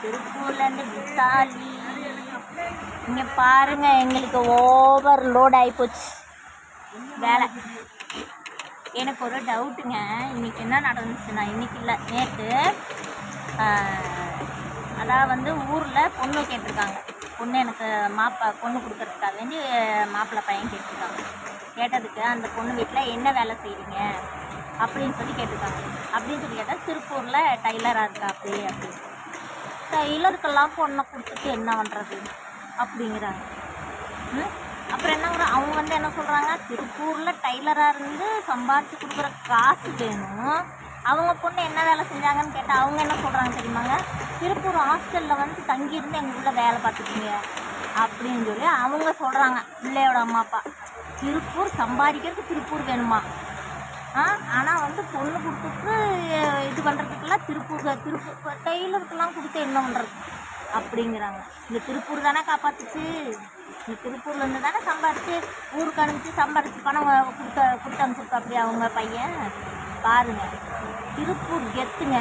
திருப்பூர்லேருந்து விசாலி. இங்கே பாருங்க, எங்களுக்கு ஓவர்லோட் ஆகிப்போச்சு வேலை. எனக்கு ஒரு டவுட்டுங்க, இன்றைக்கி என்ன நடந்துச்சுன்னா, இன்றைக்கி இல்லை நேற்று, அதான் ஊரில் பொண்ணு கேட்டிருக்காங்க. பொண்ணு எனக்கு பொண்ணு கொடுக்கறதுக்காக வேண்டி மாப்பிள்ளை பையன் கேட்டிருக்காங்க. கேட்டதுக்கு அந்த பொண்ணு வீட்டில் என்ன வேலை செய்கிறீங்க அப்படின்னு சொல்லி கேட்டிருக்காங்க. அப்படின்னு சொல்லி கேட்டால் திருப்பூரில் டைலராக இருக்கா அப்படின்னு. டைலருக்கெல்லாம் பொண்ணை கொடுத்துட்டு என்ன பண்ணுறது அப்படிங்கிறாங்க. அப்புறம் என்ன அவங்க என்ன சொல்கிறாங்க, திருப்பூரில் டைலராக இருந்து சம்பாதிச்சு கொடுக்குற காசு வேணும், அவங்க பொண்ணு என்ன வேலை செஞ்சாங்கன்னு கேட்டால் அவங்க என்ன சொல்கிறாங்க தெரியுமாங்க, திருப்பூர் ஹாஸ்டலில் தங்கியிருந்து எங்கள் வீட்டில் வேலை பார்த்துக்கிங்க அப்படின்னு சொல்லி அவங்க சொல்கிறாங்க. பிள்ளையோட அம்மா அப்பா திருப்பூர் சம்பாதிக்கிறதுக்கு திருப்பூர் வேணுமா, ஆனால் பொண்ணு கொடுத்துட்டு இது பண்ணுறதுக்கெல்லாம் திருப்பூர் டெய்லருக்கெல்லாம் கொடுத்து என்ன பண்ணுறது அப்படிங்கிறாங்க. இந்த திருப்பூர் தானே காப்பாற்றுச்சு, இந்த திருப்பூர்லேருந்து தானே சம்பாரித்து ஊருக்கு அனுப்பிச்சு சம்பாரித்து பணம் கொடுத்து அனுப்பிச்சிருக்கா அப்படி அவங்க பையன். பாருங்கள், திருப்பூர் கெத்துங்க.